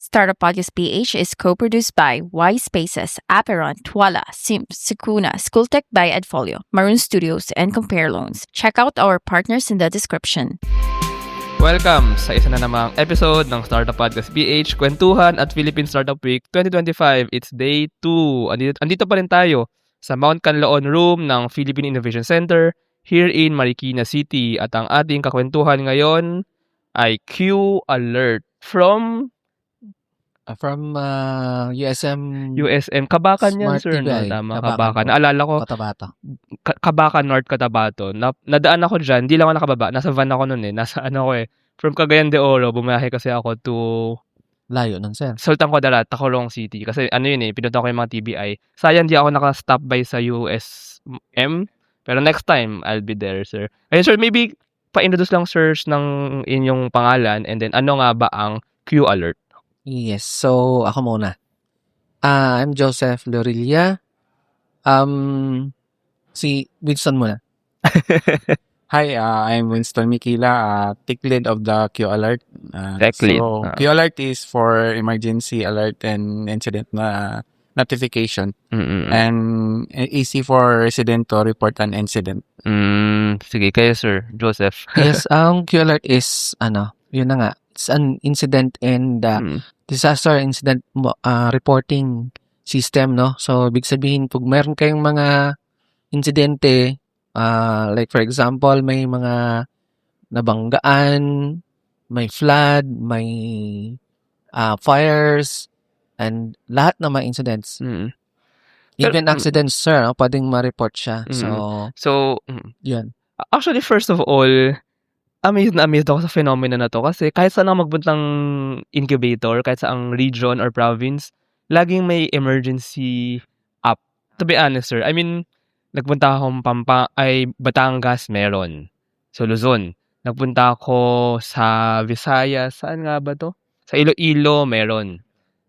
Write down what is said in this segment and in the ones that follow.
Startup Podcast PH is co-produced by Y Spaces, Aperon, Twala, Sims, Sukuna, Schooltech by Edfolio, Maroon Studios, and Compare Loans. Check out our partners in the description. Welcome sa isa na namang episode ng Startup Podcast PH, Kwentuhan at Philippine Startup Week 2025. It's day 2. Andito pa rin tayo sa Mount Canlaon Room ng Philippine Innovation Center here in Marikina City. At ang ating kakwentuhan ngayon ay Q Alert from USM. Kabakan yan, Smart sir. No? TBI. Tama, Kabakan Kabakan. po. Naalala ko, Cotabato. Kabakan, North Cotabato. Nadaan ako dyan. Hindi lang ako nakababa. Nasa van ako nun eh. Nasa ano ko eh. From Cagayan de Oro, bumiyahe kasi ako to Layo nun, sir. Sultan Kudarat, Tacloban City. Kasi ano yun eh, pinunta ko yung mga TBI. Sayang di ako naka-stop by sa USM. Pero next time, I'll be there, sir. Ayun, sir, maybe pa-introduce lang, sir, ng inyong pangalan and then ano nga ba ang Q Alert? Yes. So, ako muna. I'm Joseph Lorilla. Si Winston muna. Hi, I'm Winston Mikila, tech lead of the Q Alert. Tech lead. Q Alert is for emergency alert and incident notification, and easy for resident to report an incident. Sige, kayo, sir, Joseph. Yes, ang Q Alert is, yun na nga, it's an incident and disaster incident reporting system, no? So, ibig sabihin, pag meron kayong mga insidente, like for example, may mga nabanggaan, may flood, may fires, and lahat ng mga incidents. Even accidents, sir, pwedeng ma-report siya. So, yun. Actually, first of all, amazed ako sa phenomena na to kasi kahit saan ako magpuntang incubator, kahit sa ang region or province, laging may emergency app. To be honest, sir, I mean, nagpunta akong Batangas, meron. So, Luzon. Nagpunta ako sa Visayas, saan nga ba to? Sa Iloilo, meron.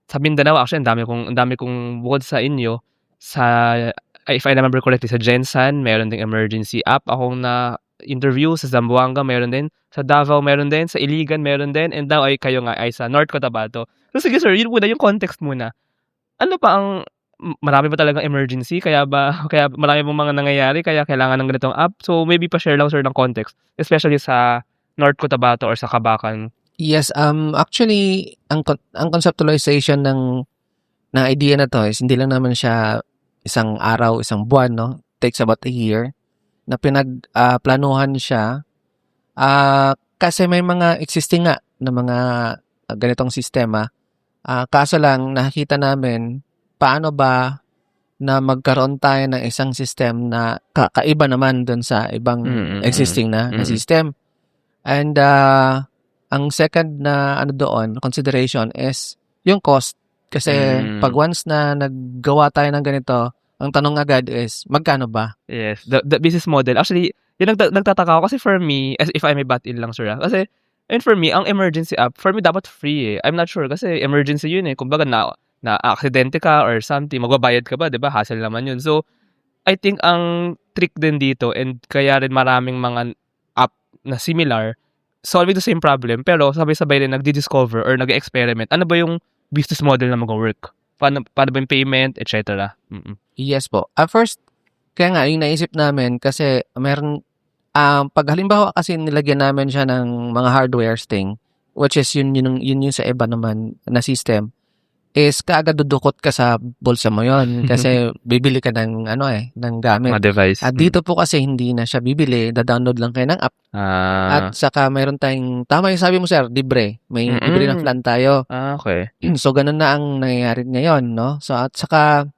Sa Mindanao, actually, ang dami kong bukod sa inyo, if I remember correctly, sa Gensan, meron ding emergency app. Akong na-interview sa Zamboanga, meron din. Sa Davao, meron din. Sa Iligan, meron din. And now, kayo nga ay sa North Cotabato. So, sige sir, yun muna, yung context muna. Ano pa ang, marami ba talagang emergency? Kaya marami pong mga nangyayari, kaya kailangan ng ganitong app? So, maybe pa-share lang sir ng context. Especially sa North Cotabato or sa Kabakan. Yes, actually, ang conceptualization ng idea na to is hindi lang naman siya isang araw, isang buwan, no? Takes about a year na pinagplanuhan siya kasi may mga existing nga na mga ganitong sistema. Kaso lang, nakikita namin paano ba na magkaroon tayo ng isang system na kakaiba naman dun sa ibang existing na system. And ang second na consideration is yung cost. Kasi pag once na naggawa tayo ng ganito, ang tanong agad is, magkano ba? Yes, the business model. Actually, yun nagtataka ako kasi for me, as if I may butt in lang sir. Kasi, and for me, ang emergency app, for me dapat free eh. I'm not sure kasi emergency yun eh. Kumbaga na aksidente ka or something, magbabayad ka ba, 'di ba? Hassle naman yun. So, I think ang trick din dito and kaya rin maraming mga app na similar, solving the same problem, pero sabay-sabay rin nagdi-discover or nag-experiment. Ano ba yung business model na mag-work? Paano ba yung payment, etc.? Yes po. At first, kaya nga, yung naisip namin, kasi meron, pag halimbawa kasi nilagyan namin siya ng mga hardwares thing, which is yun sa iba naman na system, is kaagad dudukot ka sa bulsa mo yon kasi bibili ka ng ng gamit. Mga device. At dito po kasi hindi na siya bibili, da-download lang kayo ng app. At saka mayroon tayong, tama yung sabi mo sir, libre. May libre na plan tayo. Okay. So ganun na ang nangyayari ngayon, no? So at saka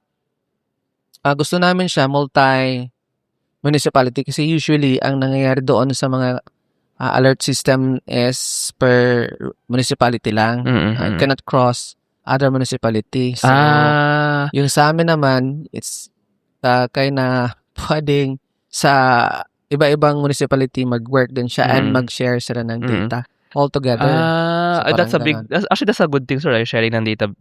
gusto namin siya multi-municipality kasi usually ang nangyayari doon sa mga alert system is per municipality lang. It cannot cross other municipalities. So, yung sa amin naman, it's kaya na pwedeng sa iba-ibang municipality mag-work din siya and mag-share sila ng data all together. So, that's a good thing, sir, sharing ng data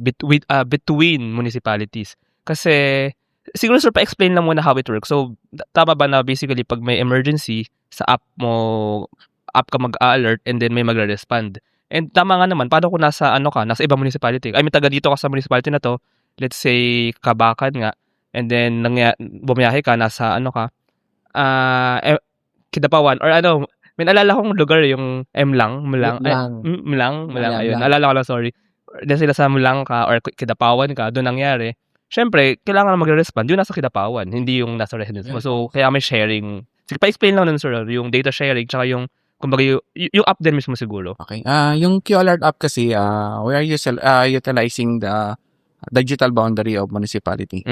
between municipalities. Kasi, siguro, sir, pa-explain lang muna how it works. So, tama ba na basically pag may emergency, sa app ka mag-alert and then may magre-respond. And tama nga naman, paano kung nasa nasa ibang municipality? I mean, taga dito ka sa municipality na 'to, let's say Kabakan nga, and then bumiyahe ka nasa Kidapawan or may naalala kong lugar yung Mlang, Mlang, ayun, naalala ko lang, sorry. Dahil sila sa Mlang ka or Kidapawan ka, doon nangyari. Siyempre, kailangan magre-respond yung nasa Kidapawan, hindi yung nasa residence mo. So, kaya may sharing. Sige, pa-explain lang nun, sir, yung data sharing, tsaka yung, kumbaga, yung app din mismo siguro. Okay. Yung QAlert app kasi, we are utilizing the digital boundary of municipality.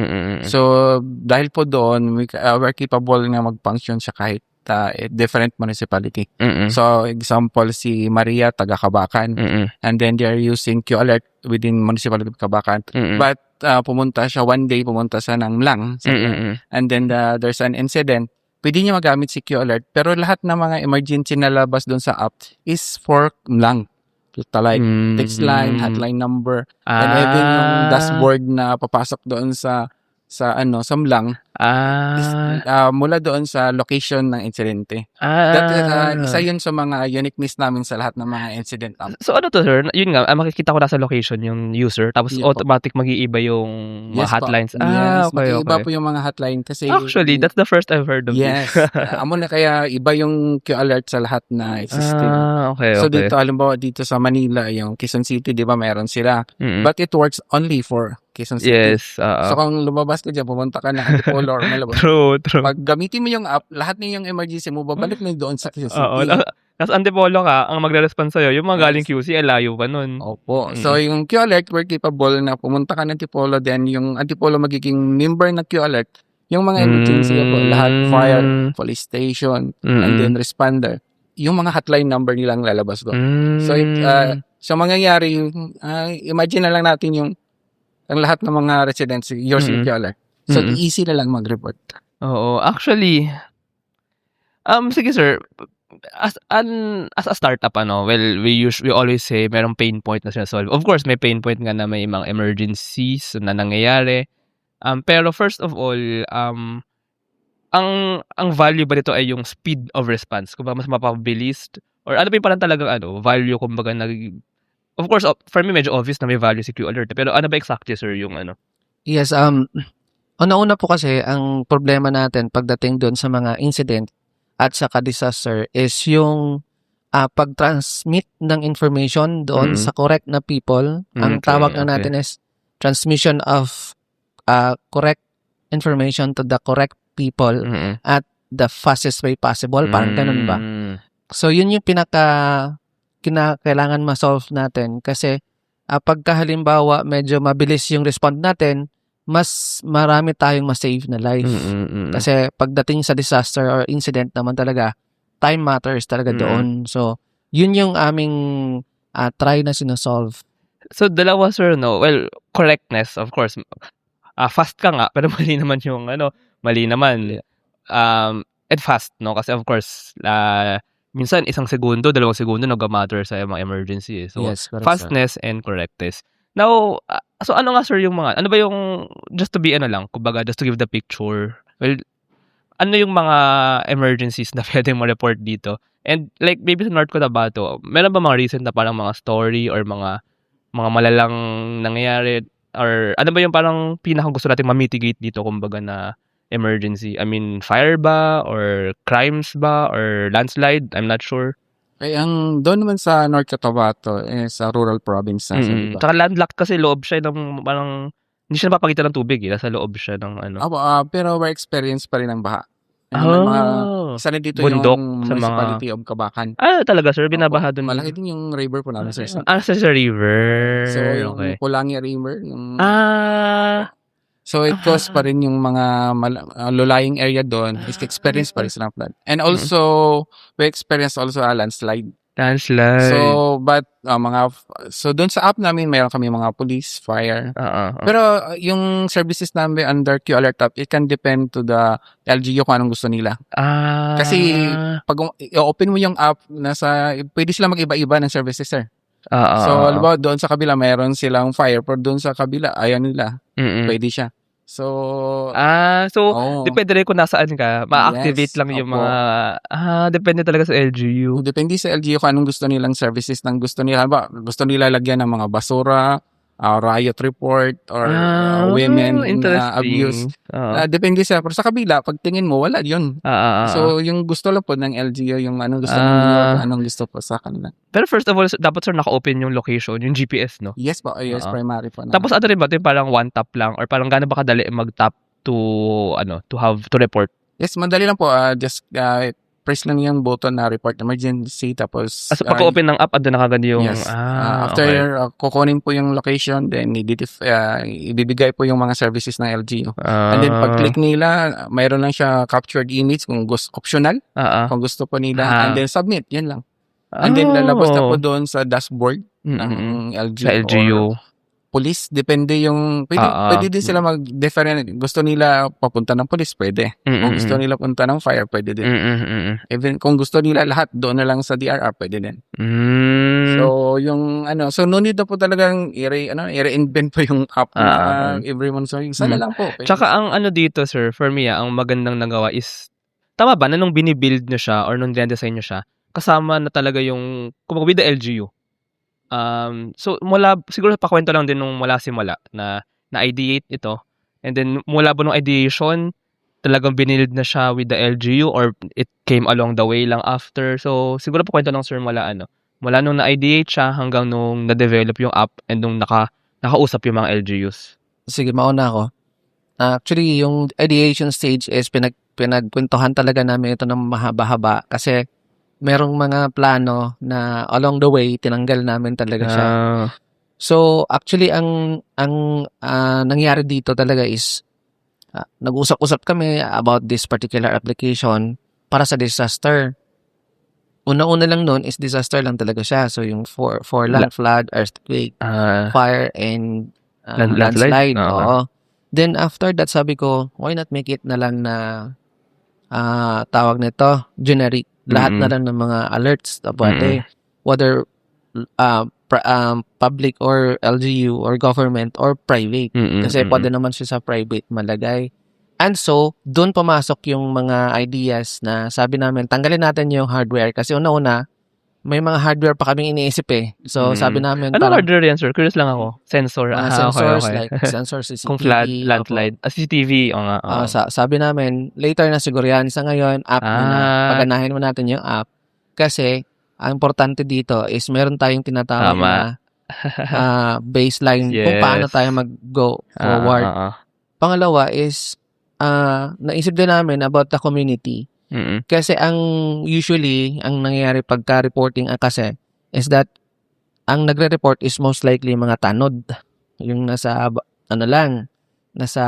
So, dahil po doon, we're capable na mag-function siya kahit different municipality. So, example, si Maria, taga Kabakan, and then they are using QAlert within municipality of Kabakan. But, pumunta siya ng Mlang, and then there's an incident, pwede niya magamit si QAlert, pero lahat ng mga emergency na labas doon sa app is for Mlang. Like text line, hotline number, and even yung dashboard na papasok doon sa Mlang, is, mula doon sa location ng insidente. That isa yun sa mga uniqueness namin sa lahat ng mga incident app. So to, sir? Yun nga, makikita ko nasa location yung user, tapos automatic mag-iiba yung mga hotlines. Yes, Okay. mag-iiba po yung mga hotline kasi... Actually, that's the first I've heard of Yes. this. Amo na kaya iba yung QAlert sa lahat na existing. Okay. So dito, halimbawa dito sa Manila, yung Quezon City, di ba, meron sila. But it works only for Quezon City. Yes. So kung lumabas ka dyan, pumunta ka na Antipolo or Malabon. True. Pag gamitin mo yung app, lahat na yung emergency mo, babalik na doon sa Quezon City. Oo. Tapos Antipolo ka, ang magre-respond sa'yo, yung mga galing QC, layo pa nun. Opo. So yung QAlert, we're capable na pumunta ka ng Antipolo, then yung Antipolo magiging member na QAlert, yung mga emergency po, lahat, fire, police station, and then responder, yung mga hotline number nilang lalabas doon. So, so mangyayari, imagine na lang natin yung ang lahat ng mga residents using QAlert. So, easy na lang mag-report. Oo. Actually, sige sir, as a startup, well, we always say merong pain point na sinasolve. Of course, may pain point nga na may mga emergencies na nangyayari. Pero first of all, ang value ba nito ay yung speed of response? Kung mas mapabilis, or ano pa yung parang talagang value, kumbaga of course, for me, medyo obvious na may value si QAlert. Pero ano ba exactly, sir, yung Yes, una-una po kasi, ang problema natin pagdating doon sa mga incident at saka disaster is yung pag-transmit ng information doon sa correct na people. Ang tawag na natin is transmission of correct information to the correct people at the fastest way possible. Parang ganun ba? So, yun yung kinakailangan ma-solve natin kasi pagka halimbawa medyo mabilis yung respond natin, mas marami tayong ma-save na life. Kasi pagdating sa disaster or incident naman talaga, time matters talaga doon. So, yun yung aming try na sinosolve. So, dalawa, sir, no? Well, correctness, of course. Fast ka nga, pero mali naman yung mali naman. And fast, no? Kasi of course, minsan 1 segundo, 2 segundo nag-matter sa mga emergency. So, yes, correct, fastness and correctness. Now, so ano nga sir yung mga, ano ba yung, just to be kumbaga, just to give the picture, well, ano yung mga emergencies na pwedeng ma-report dito? And like, maybe sa North Cotabato, meron ba mga recent na parang mga story or mga malalang nangyayari? Or ano ba yung parang pinakang gusto natin ma-mitigate dito, kumbaga, na emergency? I mean, fire ba? Or crimes ba? Or landslide? I'm not sure. Kaya doon naman sa North Cotabato is a rural province na siya, diba? Tsaka landlocked kasi loob siya ng parang, hindi siya napapagitan ng tubig, nasa loob siya ng pero may experience pa rin ng baha. Isa na dito bundok, yung sa municipality of Kabakan. Talaga sir, binabaha doon. Malaki din yung river po namin, sir. Sa river. So, yung okay. Pulangi River. So, it caused pa rin yung mga low-lying area doon. Experience pa rin silang flood. And also, we experienced also a landslide. Landslide. So, but so doon sa app namin, mayroon kami mga police, fire. Pero yung services namin under QAlert app, it can depend to the LGU kung anong gusto nila. Kasi pag i-open mo yung app, pwede sila mag-iba-iba ng services, sir. So, halimbawa, doon sa kabila, mayroon silang fire, pero doon sa kabila, ayaw nila. Pwede siya. So, So oo. depende rin kung nasaan ka, ma-activate Yes, lang yung opo. mga depende talaga sa LGU. Depende sa LGU kung anong gusto nilang services ng gusto nila. Halimbawa, gusto nila lagyan ng mga basura, riot report, or women abuse. Interesting. Oo. Depende pero sa kabila, pag tingin mo, wala yun. Oo. So, yung gusto lang po ng LGU, yung anong gusto ng mayor, kung anong gusto po sa kanila. Pero first of all, dapat sir naka-open yung location, yung GPS, no? Yes po, yes, Oo. primary po. Tapos ano rin ba, ito yung parang one tap lang or parang gaano ba kadali mag-tap to report? Yes, madali lang po. Just press lang yung button na report emergency. Tapos, So pag-open ng app, andun na kagad yung... yes. After okay. kukunin po yung location, then ibibigay po yung mga services ng LGU. And then pag-click nila, mayroon lang siya captured image kung optional, kung gusto po nila. And then submit, yan lang. And then lalabas na po doon sa dashboard ng LGU. Sa LGU. Or police, depende yung pwede din sila mag-different. Gusto nila papunta ng police, pwede. Kung gusto nila punta ng fire, pwede din. Even kung gusto nila lahat doon na lang sa DRR, pwede din. So yung so no need na po talagang i-reinvent po yung app na everyone. So isa na lang po. Tsaka ang dito sir, for me ang magandang nagawa is tama ba na nung binibuild nyo siya or nung design nyo siya, kasama na talaga yung with the LGU. So siguro pakwento lang din nung mula simula na ideate ito, and then mula ba nung ideation talagang binild na siya with the LGU or it came along the way lang after. So siguro pakwento lang sir mula nung na-ideate siya hanggang nung na-develop yung app and nung nakausap yung mga LGUs. Sige, mauna ako. Actually, yung ideation stage is pinagkwentuhan talaga namin ito ng mahaba-haba kasi merong mga plano na along the way tinanggal namin talaga siya. So actually ang nangyari dito talaga is nag-usap-usap kami about this particular application para sa disaster. Una-una lang noon is disaster lang talaga siya. So yung for land flood, earthquake, fire and landslide. Oo. Then after that sabi ko, why not make it na lang na tawag nito generic. Lahat na lang ng mga alerts whether public or LGU or government or private. Kasi pwede naman siya sa private malagay. And so, doon pumasok yung mga ideas na sabi namin, tanggalin natin yung hardware. Kasi una-una, may mga hardware pa kaming iniisip eh. So, sabi namin... Ano hardware yan, sir? Curious lang ako. Sensor. Sensors, okay. like sensors, CCTV. Kung landslide. CCTV. Sabi namin, later na siguro yan. Sa ngayon, app na. Paganahin mo natin yung app. Kasi, ang importante dito is meron tayong tinatawag na baseline kung paano tayo mag-go forward. Pangalawa is, naisip din namin about the community. Kasi usually ang nangyayari pagka-reporting kasi is that ang nagre-report is most likely mga tanod. Yung nasa nasa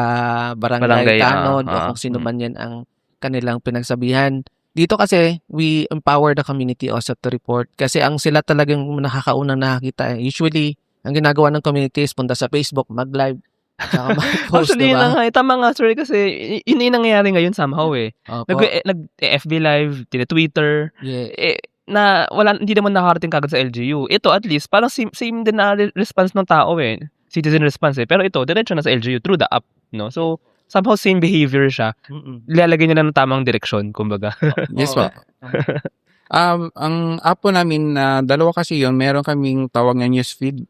barangay tanod o kung sino man yan ang kanilang pinagsabihan. Dito kasi we empower the community also to report kasi ang sila talagang nakakaunang nakakita. Usually ang ginagawa ng community is punta sa Facebook, mag-live, tsaka mag-post. Actually, diba? Tama nga, sir, kasi yun yung nangyayari ngayon somehow eh. Nag-FB live, Twitter, na hindi naman nakarating kagad sa LGU. Ito at least, parang same din na response ng tao eh. Citizen response eh. Pero ito, diretso na sa LGU through the app. No? So, somehow same behavior siya. Ilalagay niya na ng tamang direksyon, kumbaga. Yes po. Ang app po namin, dalawa kasi yun, meron kaming tawag na newsfeed.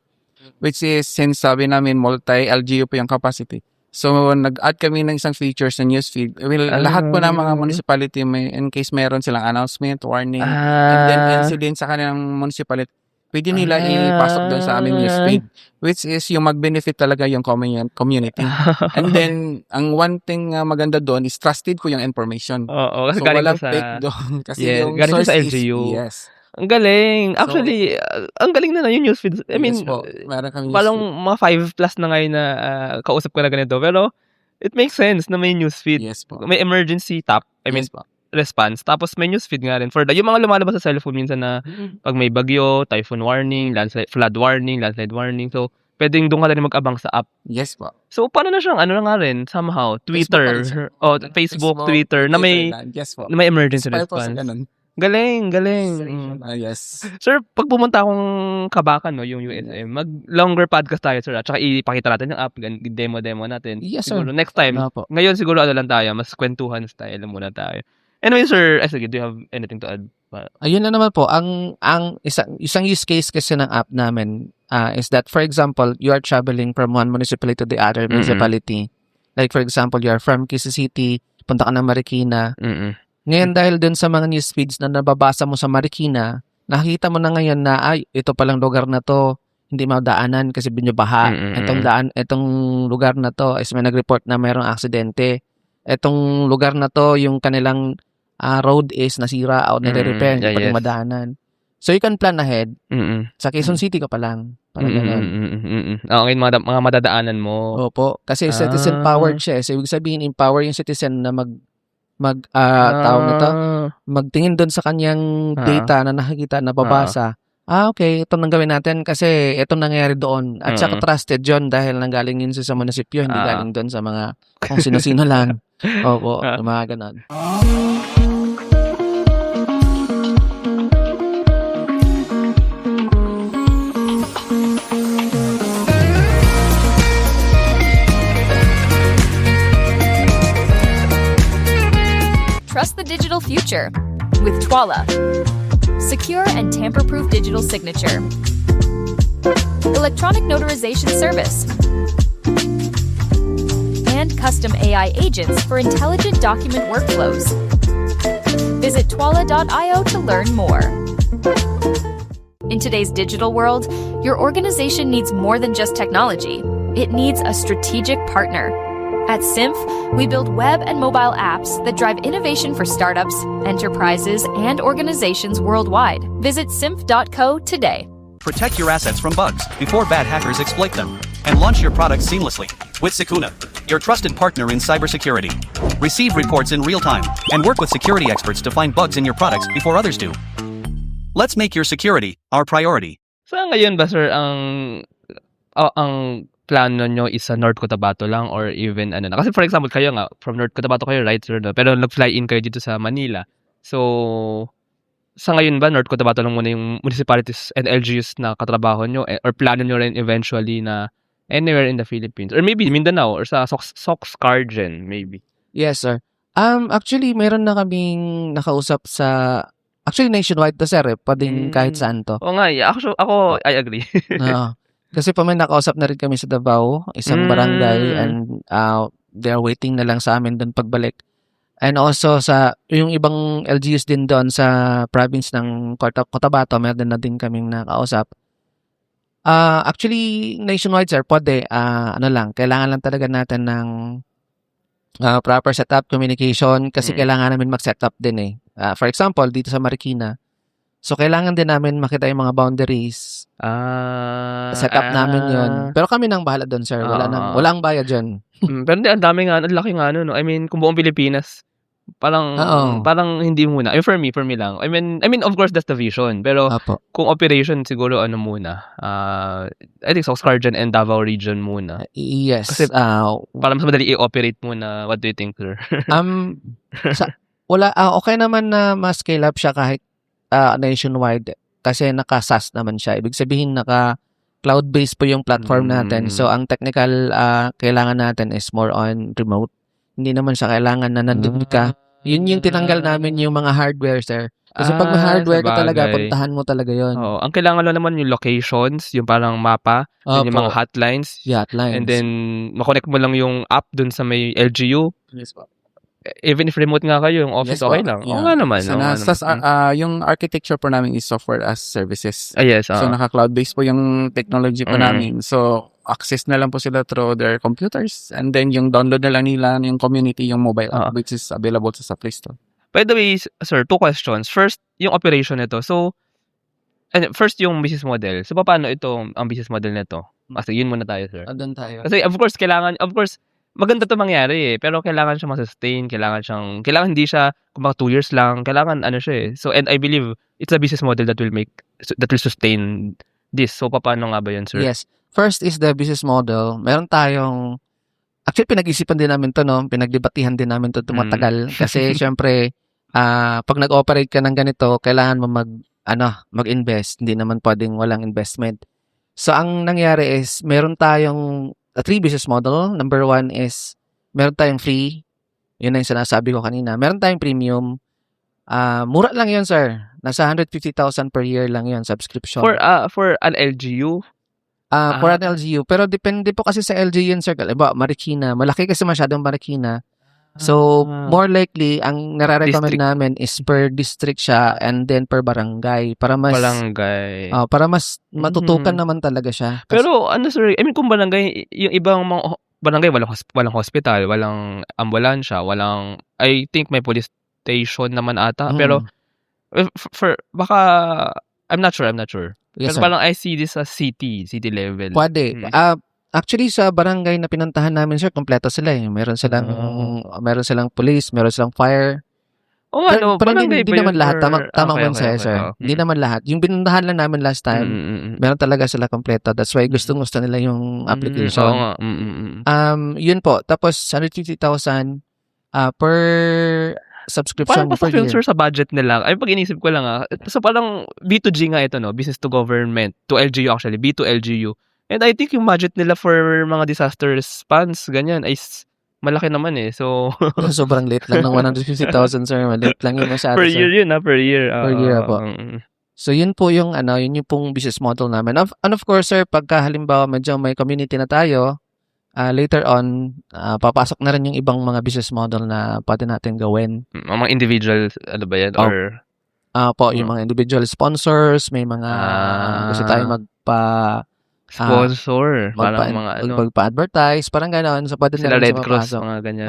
Which is, since sabi namin, multi-LGU po yung capacity. So, nag-add kami ng isang feature sa newsfeed. Lahat po ng mga municipality, in case meron silang announcement, warning, and then incident sa kanilang municipality, pwede nila ipasok doon sa aming newsfeed. Which is, yung mag-benefit talaga yung community. And then, ang one thing maganda doon is trusted ko yung information. Kasi so, walang fake doon. Kasi yung source sa LGU. Yes. Ang galing. Actually, ang galing na yung newsfeed. I mean, parang mga 5+ na ngayon na kausap ko na ganito. Pero, it makes sense na may newsfeed. Yes po. May emergency tap. Response. Tapos may newsfeed nga rin. Yung mga lumalabas sa cellphone minsan na pag may bagyo, typhoon warning, flood warning, landslide warning. So, pwedeng doon ka rin mag-abang sa app. Yes po. So, paano na siyang, na nga rin, somehow, Twitter, Facebook, Twitter, na may emergency response. Galing. Yes. Sir, pag pumunta akong Kabakan, no, yung USM, mag-longer podcast tayo, sir. At saka ipakita natin yung app, demo natin. Yes, sir. Siguro next time. Ano po? Ngayon siguro lang tayo, mas kwentuhan style muna tayo. Anyway, sir, sige, do you have anything to add? Ayun na naman po, ang isang use case kasi ng app namin is that, for example, you are traveling from one municipality to the other municipality. Like for example, you are from Quezon City, punta ka ng Marikina. Ngayon dahil dun sa mga news feeds na nababasa mo sa Marikina, nakikita mo na ngayon na ito palang lugar na to hindi madaanan kasi binabaha. Itong lugar na to is may nag-report na mayroong aksidente. Itong lugar na to yung kanilang road is nasira o nire-repair, hindi pa rin madaanan. So you can plan ahead. Sa Quezon City ka pa lang. Parang ganun. Okay, mga madadaanan mo. Opo. Kasi citizen powered siya. So ibig sabihin, empower yung citizen na tawag nito, magtingin doon sa kanyang data na nakikita, nababasa. Okay, ito nang gawin natin kasi ito nangyayari doon. At saka trusted yun dahil nanggaling yun sa munisipyo, hindi galing doon sa mga kung sino-sino lang. Opo, mga ganon. Trust the digital future with Twala. Secure and tamper-proof digital signature. Electronic notarization service. And custom AI agents for intelligent document workflows. Visit twala.io to learn more. In today's digital world, your organization needs more than just technology. It needs a strategic partner. At Symph, we build web and mobile apps that drive innovation for startups, enterprises, and organizations worldwide. Visit symph.co today. Protect your assets from bugs before bad hackers exploit them, and launch your products seamlessly with Sukuna, your trusted partner in cybersecurity. Receive reports in real time and work with security experts to find bugs in your products before others do. Let's make your security our priority. So ngayon ba, sir, ang plano nyo is sa North Cotabato lang or even Kasi for example, kayo nga, from North Cotabato kayo, right, sir? No? Pero nag-fly in kayo dito sa Manila. So, sa ngayon ba, North Cotabato lang muna yung municipalities and LGUs na katrabaho nyo or plano nyo rin eventually na anywhere in the Philippines? Or maybe Mindanao or sa Soxcargen, maybe? Yes, sir. Actually, meron na kaming nakausap sa... Actually, nationwide to, sir. Pwedeng kahit saan to. Oo nga, actually, ako, I agree. Kasi pa may nakausap na rin kami sa Davao, isang barangay, and they're waiting na lang sa amin doon pagbalik. And also sa yung ibang LGUs din doon sa province ng Cotabato, meron na din kaming nakausap. Actually, nationwide, sir, pwede, kailangan lang talaga natin ng proper setup, communication, kasi kailangan namin mag-setup din for example, dito sa Marikina, so kailangan din namin makita yung mga boundaries. Setup namin yun. Pero kami nang bahala doon, sir. Walang bayad dyan. Pero hindi, ang dami nga, ang laki nga, no? I mean, kung buong Pilipinas, parang hindi muna. I mean, for me lang. I mean, of course, that's the vision. Pero kung operation, siguro muna. I think Soxcargen and Davao region muna. Yes. Kasi para mas madali i-operate muna. What do you think, sir? Okay naman na ma-scale up siya kahit nationwide. Kasi naka-SaaS naman siya. Ibig sabihin, naka-cloud-based po yung platform natin. So, ang technical kailangan natin is more on remote. Hindi naman siya kailangan na nandun ka. Yun yung tinanggal namin yung mga hardware, sir. Kasi pag may hardware ka talaga, puntahan mo talaga yun. Ang kailangan lang naman yung locations, yung parang mapa, yung mga hotlines. Hotlines. And then, makonect mo lang yung app dun sa may LGU. Yes po. Even if remote nga kayo, yung office, okay lang. Oo nga naman. Yung architecture po namin is software as services. Yes. So, naka-cloud-based po yung technology po namin. So, access na lang po sila through their computers. And then, yung download na lang nila yung community, yung mobile app, which is available sa Play Store. By the way, sir, 2 questions. First, yung operation nito. So, first, yung business model. So, paano ito, ang business model nito? Kasi yun muna tayo, sir. Doon tayo. Kasi, of course, maganda to mangyari pero kailangan siya ma-sustain, kailangan hindi siya kumbaga 2 years lang, kailangan siya So, and I believe it's a business model that will sustain this. So, paano nga ba yun, sir? Yes. First is the business model. Meron tayong, actually, pinag-isipan din namin to, no? Pinagdebatihan din namin to tumatagal. Kasi, syempre, pag nag-operate ka ng ganito, kailangan mo mag-invest. Hindi naman pwedeng walang investment. So, ang nangyari is, meron tayong 3 business model. Number 1 is, meron tayong free. Yun ang sinasabi ko kanina. Meron tayong premium. Mura lang yun, sir. Nasa 150,000 per year lang yun, subscription. For an LGU? For an LGU. Pero depende po kasi sa LGU yun, sir. Iba, Marikina. Malaki kasi masyadong Marikina. So, more likely, ang nare-recommend District. namin is per district siya and then per barangay. Para mas matutukan naman talaga siya. Pero ano sir, I mean kung barangay, yung ibang mga barangay walang hospital, walang ambulansya, walang, I think may police station naman ata. Pero for baka I'm not sure. Yes, Pero sir. parang I see this sa city level. Pwede. Actually, sa barangay na pinuntahan namin, sir, kompleto sila eh. Meron silang police, meron silang fire. Pero hindi naman lahat. Tama mo sir. Hindi naman lahat. Yung pinuntahan lang namin last time, meron talaga sila kompleto. That's why gusto nila yung application. Oo nga. Yun po. Tapos, 150,000 per subscription Parang per pasok yun year. sir sa budget nila. Ay pag inisip ko lang so parang B2G nga ito no, business to government, to LGU actually, B2LGU. And I think yung budget nila for mga disaster response, ganyan, ay malaki naman eh. So, Sobrang late lang ng 150,000, sir. Maliit lang yun masyado, per sir. year yun per year. Per year po. So, yun po yung, yun yung pong business model namin. And of course, sir, pagka halimbawa medyo may community na tayo, later on, papasok na rin yung ibang mga business model na pwede natin gawin. Mga individual, ano ba yan? Or yung mga individual sponsors, may mga gusto tayo sponsor, parang mga magpa-advertise, parang gano'n. So, pwede sila na rin Red Cross, papasok. mga ganyan.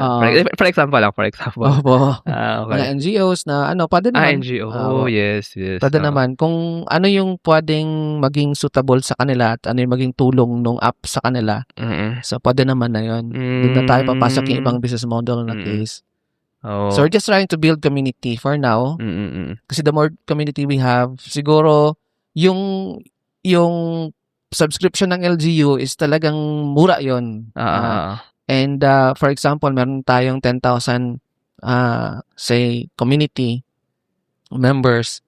For example. Opo. Okay. Mga NGOs na pwede naman. NGO, yes. Pwede naman. Kung ano yung pwedeng maging suitable sa kanila at ano yung maging tulong nung app sa kanila. So, pwede naman na yun. Doon na tayo papasok yung ibang business model na case. So, we're just trying to build community for now. Kasi the more community we have, siguro, yung subscription ng LGU is talagang mura yun. And for example, meron tayong 10,000 say community members.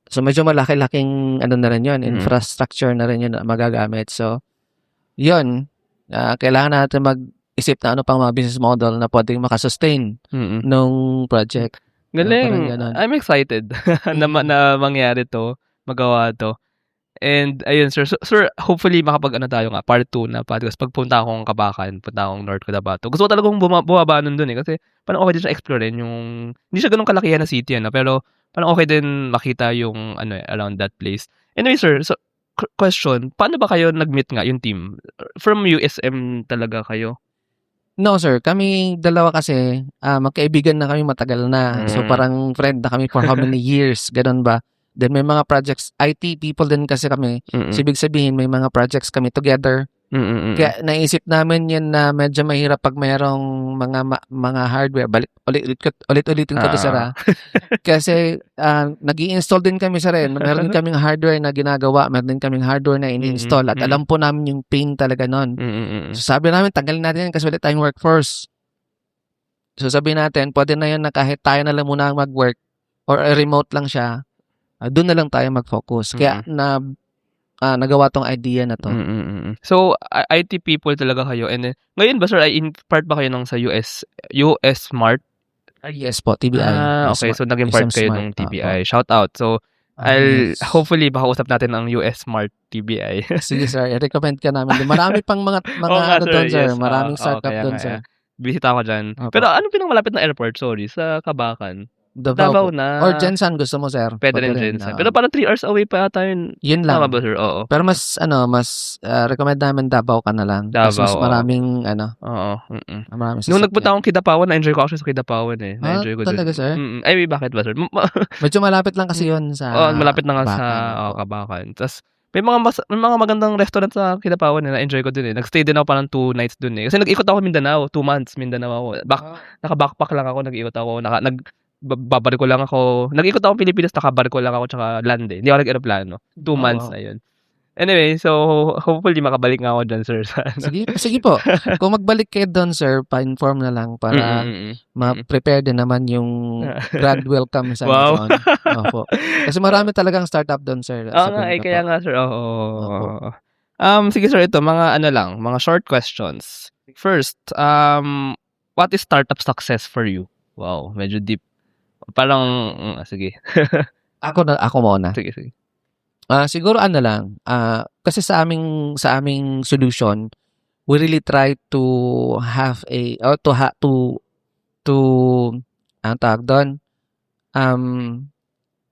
So medyo malaki-laking na rin yun, infrastructure na rin yun na magagamit. So yun, kailangan natin mag-isip na ano pang mga business model na pwedeng makasustain nung project. Galing. I'm excited na mangyari to, magawa to. And ayun sir, hopefully tayo nga part 2 na podcast pagpunta akong Kabakan, punta akong North Cotabato. Gusto ko talagang bumaba nun dun eh kasi parang okay din siya explorein yung hindi siya ganun kalakihan na city pero parang okay din makita yung around that place. Anyway sir, so question, paano ba kayo nag-meet nga yung team? From USM talaga kayo? No sir, kami dalawa kasi magkaibigan na kami matagal na. So parang friend na kami for how many years, ganun ba? Then may mga projects, IT people din kasi kami. So ibig sabihin may mga projects kami together. Kaya naisip namin yun na medyo mahirap pag mayroong mga hardware. Ulit-ulitin ko to sir. Kasi nag-i-install din kami sir. Meron din kaming hardware na ginagawa. Meron din kaming hardware na ini-install. At alam po namin yung pain talaga nun. So sabi namin, tanggalin natin yan kasi ulit tayong workforce. So sabi natin, pwede na yun na kahit tayo na lang muna mag-work or remote lang siya. Doon na lang tayo mag-focus. Kaya nagawa tong idea na to. So, IT people talaga kayo. And ngayon ba, sir, in part ba kayo ng sa US Smart? Yes po, TBI. Okay, so naging part kayo ng TBI. Shout out. So, hopefully, baka usap natin ang US Smart TBI. Sige, sir. I-recommend ka namin. Marami pang mga doon, sir. Maraming startup doon, sir. Bisita ako dyan. Pero ano pinang malapit na airport? Sorry, sa Kabakan. Davao na. Or Jensen gusto mo, sir? Pwede rin Jensen. Pero parang 3 hours away pa ata yun. Yun lang. Tama ba, sir? Oo. Pero mas recommend namin Davao ka na lang. Mas maraming, Oo. maraming sasakyan. Nung nagpunta akong Kidapawan, na-enjoy ko actually sa Kidapawan eh. Na-enjoy ko talaga, sir? Ay, bakit ba, sir? Medyo malapit lang kasi yun sa malapit na nga sa Kabakan. Tapos, may mga magandang restaurant sa Kidapawan eh. Na-enjoy ko din eh. Nag-stay din ako parang 2 nights dun eh. Kasi nag-ikot ako Mindanao. 2 months Mindanao ako. Naka-backpack lang ako. Nag-ikot ako. Babarko lang ako. Nag-ikot ako Pilipinas, nakabarko lang ako tsaka land eh. Hindi ako nag-aeroplano. 2 months na yun. Anyway, so hopefully makabalik nga ako dyan, sir, sa ano. Sige po. Kung magbalik kayo doon, sir, pa-inform na lang para ma-prepare din naman yung grand welcome sa Wow. doon. Opo. Kasi marami talagang startup doon, sir. Oo nga, Sabihin ko kaya po. nga, sir. Opo. Oo. Sige, sir, ito, mga ano lang, mga short questions. First, what is startup success for you? Wow, medyo deep. Parang, sige. Ako muna. Sige. Siguro ano lang, kasi sa aming solution, we really try to have ang tawag doon,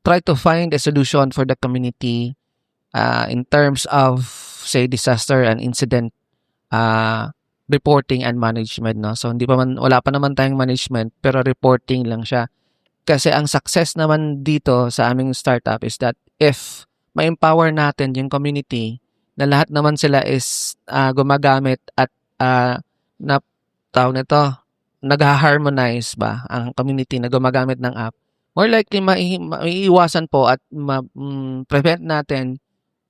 try to find a solution for the community in terms of, say, disaster and incident reporting and management, no? So wala pa naman tayong management, pero reporting lang siya. Kasi ang success naman dito sa aming startup is that if ma-empower natin yung community na lahat naman sila is gumagamit at nag-harmonize ba ang community na gumagamit ng app, more likely maiiwasan po at prevent natin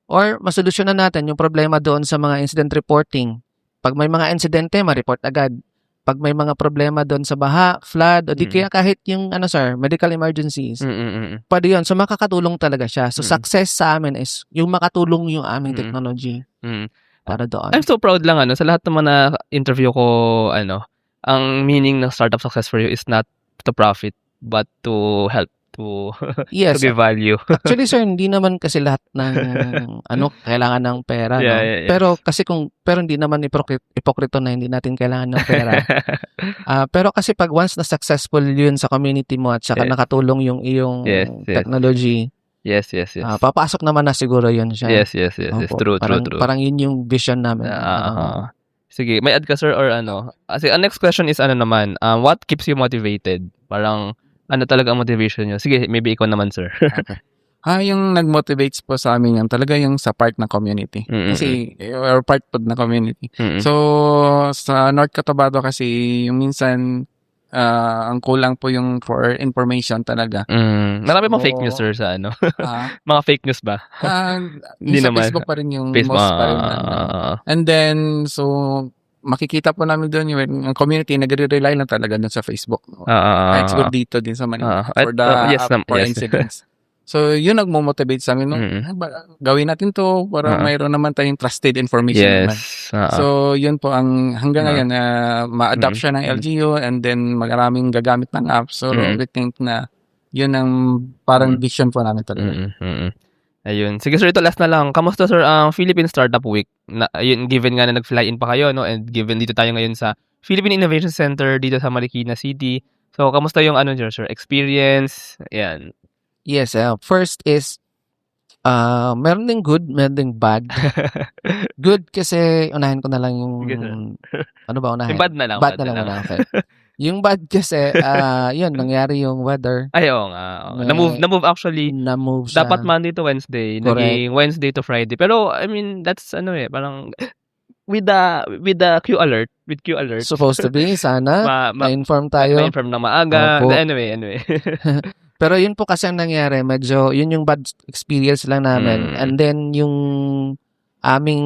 or masolusyonan natin yung problema doon sa mga incident reporting. Pag may mga insidente, ma-report agad. Pag may mga problema doon sa baha, flood, o di kaya kahit yung medical emergencies, pwede yun. So, makakatulong talaga siya. So, success sa amin is yung makatulong yung aming technology para doon. I'm so proud lang, sa lahat naman na interview ko, ang meaning ng startup success for you is not to profit, but to help, to Yes. give value. Actually, sir, hindi naman kasi lahat ng kailangan ng pera, no? Yeah. Pero hindi naman ipokrito na hindi natin kailangan ng pera. Pero kasi pag once na successful yun sa community mo at saka nakatulong yung iyong technology, Yes. papasok naman na siguro yun siya. Yes. Opo. True. Parang yun yung vision namin. Sige, may add ka, sir, or ano? Kasi ang next question is naman, what keeps you motivated? Parang, talaga ang motivation nyo? Sige, maybe ikaw naman, sir. Okay. Yung nag-motivates po sa amin yan, talaga yung sa part ng community. Kasi, we're part po ng community. So, sa North Cotabato kasi, yung minsan, ang kulang po yung for information talaga. Marami mga fake news, sir, sa mga fake news ba? Hindi sa naman. Facebook pa rin yung Facebook, most pa rin. And then, so, makikita po namin doon yung community nagre-rely lang talaga doon sa Facebook. Kahit siguro dito din sa Manila for the incidents. So, yun nagmo-motivate sa amin. Gawin natin to para mayroon naman tayong trusted information naman. So, yun po ang hanggang ngayon na ma-adapt siya ng LGU and then maraming gagamit ng app. So, we think na yun ang parang vision po namin talaga. Ayun. Sige, sir, ito last na lang. Kamusta, sir, ang Philippine Startup Week? Ayun, given nga na nag-fly in pa kayo, no? And given dito tayo ngayon sa Philippine Innovation Center dito sa Marikina City. So, kamusta yung sir, experience? Ayan. Yes, first is meron ding good, meron ding bad. Good kasi unahin ko na lang yung ano ba unahin? Yung bad na lang. Bad na lang. Okay. Yung bad kasi yun nangyari yung weather. Ay, oo nga. Na-move actually. Na-move siya. Dapat Monday to Wednesday, naging Wednesday to Friday. Pero I mean, that's parang with the Q alert, supposed to be sana ma-inform tayo. Ma-inform na maaga. Anyway. Pero yun po kasi ang nangyari, medyo yun yung bad experience lang namin. And then yung aming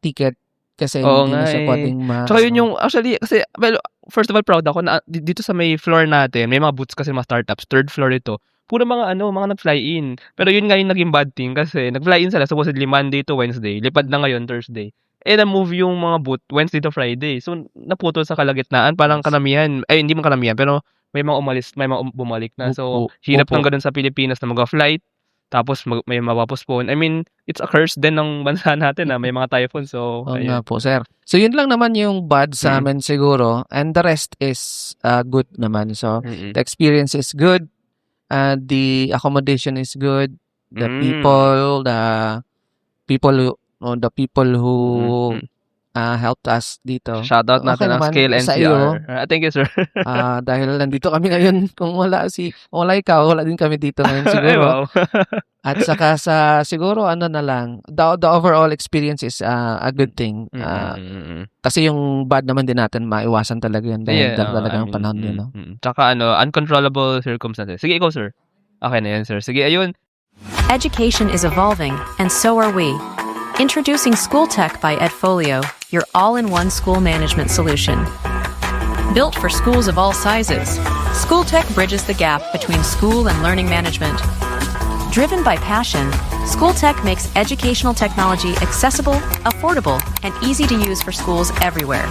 ticket kasi hindi na siya pwedeng Tsaka yun yung actually kasi well, first of all proud ako na dito sa may floor natin, may mga booths kasi mga startups, third floor ito. Puro mga mga nag-fly in. Pero yun nga yung naging bad thing kasi nag-fly in sila supposedly Monday to Wednesday, lipad na ngayon Thursday. Na-move yung mga booth Wednesday to Friday. So naputol sa kalagitnaan, parang karamihan, hindi man karamihan pero may mga umalis, may mga bumalik na. So, hirap ng ganun sa Pilipinas na mag-flight, tapos may mapapospone. I mean, it's a curse din ng bansa natin na may mga typhoon. So, nga po, sir. So, yun lang naman yung bad sa amin siguro. And the rest is good naman. So, the experience is good. The accommodation is good. The people who helped us dito. Shoutout natin ang Scale NCR. Thank you, sir. Dahil nandito kami ngayon, kung wala ikaw, wala din kami dito ngayon siguro. Wow. At saka siguro na lang, the overall experience is a good thing. Kasi yung bad naman din natin, maiwasan talaga yan dahil talagang panahon din. No? Tsaka uncontrollable circumstances. Sige, ikaw, sir. Okay na yan, sir. Sige, ayun. Education is evolving, and so are we. Introducing School Tech by Edfolio, your all-in-one school management solution. Built for schools of all sizes, School Tech bridges the gap between school and learning management. Driven by passion, School Tech makes educational technology accessible, affordable, and easy to use for schools everywhere.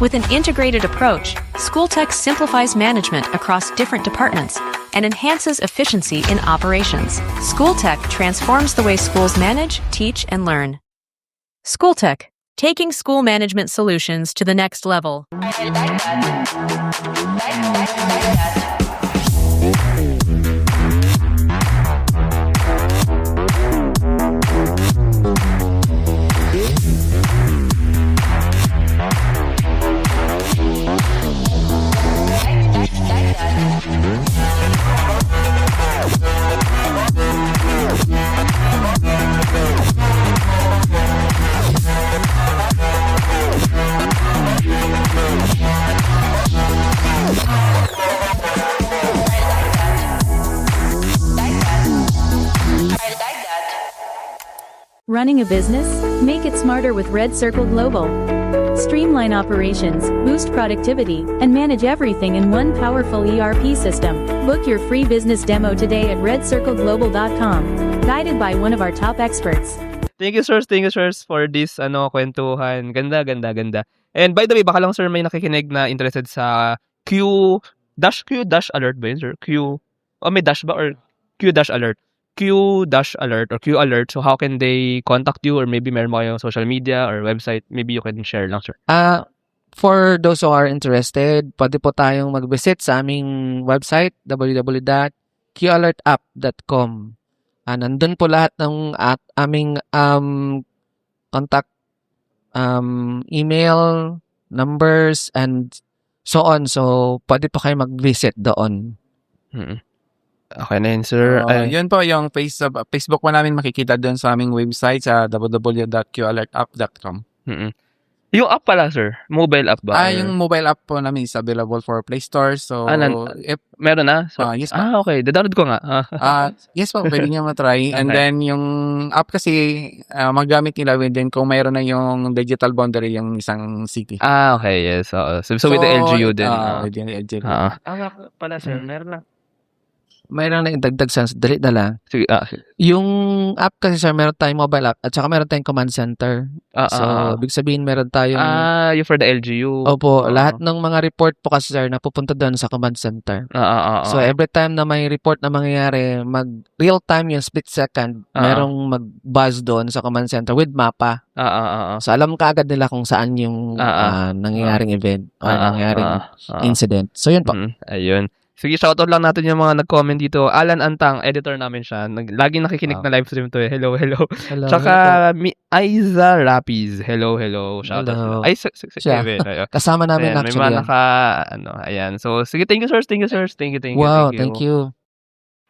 With an integrated approach, School Tech simplifies management across different departments and enhances efficiency in operations. School Tech transforms the way schools manage, teach, and learn. School Tech, taking school management solutions to the next level. Running a business? Make it smarter with Red Circle Global. Streamline operations, boost productivity, and manage everything in one powerful ERP system. Book your free business demo today at redcircleglobal.com. Guided by one of our top experts. Thank you, sirs, for this kwentuhan. Ganda. And by the way, baka lang sir may nakikinig na interested sa Q alert ba yun, sir? May dash ba or Q alert? Q alert or Q alert. So how can they contact you, or maybe meron mo kayong social media or website? Maybe you can share lang, sir. For those who are interested, pwede po tayong mag-visit sa aming website, www.qalertapp.com. Nandun po lahat ng aming contact, email, numbers, and so on. So, pwede po kayo mag-visit doon. Okay na yun, sir. Yun po yung Facebook po namin makikita doon sa aming website sa www.qalertapp.com. Yung app pala, sir. Mobile app ba? Yung mobile app po namin is available for Play Store. So, meron na? So, yes po. Okay. Da-download ko nga. Yes po, pwede nyo matry. And then, yung app kasi, magamit nila din kung mayroon na yung digital boundary yung isang city. Okay. Yes. So with the LGU din. With the LGU. Pala, sir. Meron na. Mayroon na indagdag sa dali na lang. Sige. Yung app kasi, sir, meron tayong mobile app at saka meron tayong command center. So, ibig sabihin meron tayong... yung for the LGU. Opo, lahat ng mga report po kasi, sir, napupunta doon sa command center. So, every time na may report na mangyayari, real time yung split second, merong mag-buzz doon sa command center with mapa. So, alam ka agad nila kung saan yung nangyayaring event or nangyayaring incident. So, yun po. Ayun. Sige, shoutout lang natin yung mga nag-comment dito. Alan Antang, editor namin siya. Laging nakikinig na live stream to eh. Hello. Tsaka Aiza Rapiz. Hello. Shoutout. Ay, kasama namin ayan, actually. May mga ayan. So, sige, thank you, sirs. Thank you. Wow, thank you.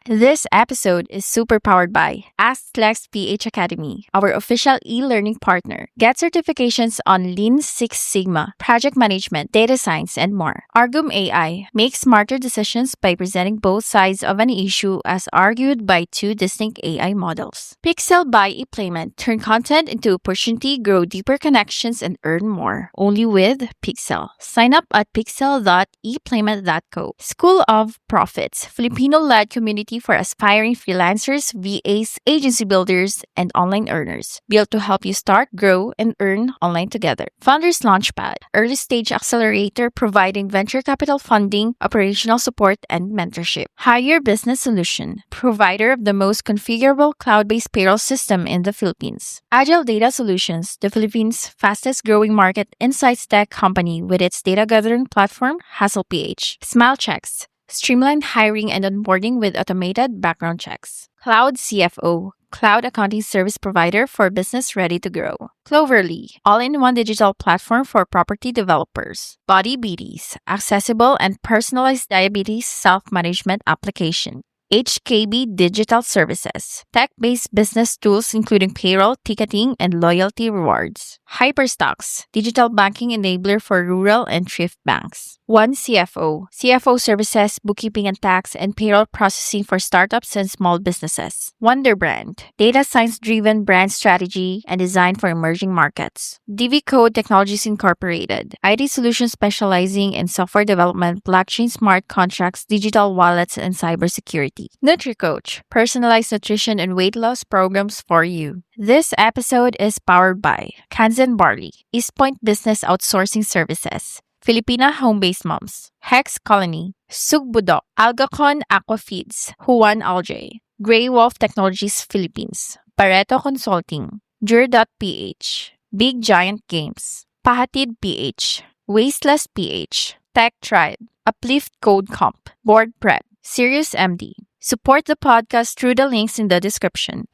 This episode is super powered by AskLex PH Academy, our official e-learning partner. Get certifications on Lean Six Sigma, project management, data science, and more. Argum AI makes smarter decisions by presenting both sides of an issue as argued by two distinct AI models. Pixel by ePlayment turn content into opportunity, grow deeper connections, and earn more. Only with Pixel. Sign up at pixel.eplayment.co. School of Profits, Filipino-led community for aspiring freelancers, VAs, agency builders, and online earners. Built to help you start, grow, and earn online together. Founders Launchpad, early stage accelerator providing venture capital funding, operational support, and mentorship. Hire Business Solution, provider of the most configurable cloud-based payroll system in the Philippines. Agile Data Solutions, the Philippines' fastest growing market insights tech company with its data gathering platform, HustlePH. SmileChecks, streamlined hiring and onboarding with automated background checks. Cloud CFO, cloud accounting service provider for business ready to grow. Cloverly, all-in-one digital platform for property developers. Body Beaties, accessible and personalized diabetes self-management application. HKB Digital Services, tech-based business tools including payroll, ticketing, and loyalty rewards. Hyperstocks, digital banking enabler for rural and thrift banks. One CFO, CFO services, bookkeeping and tax, and payroll processing for startups and small businesses. Wonder Brand, data science-driven brand strategy and design for emerging markets. DV Code Technologies Incorporated, IT solutions specializing in software development, blockchain smart contracts, digital wallets, and cybersecurity. NutriCoach, personalized nutrition and weight loss programs for you. This episode is powered by Kanzen Barley, East Point Business Outsourcing Services, Filipina Home-Based Moms, Hex Colony, Sugbudok, Algacon Aqua Feeds, Juan Alge, Grey Wolf Technologies Philippines, Pareto Consulting, Jur.ph, Big Giant Games, Pahatid PH, Wasteless PH, Tech Tribe, Uplift Code Comp, Board Prep, Sirius MD. Support the podcast through the links in the description.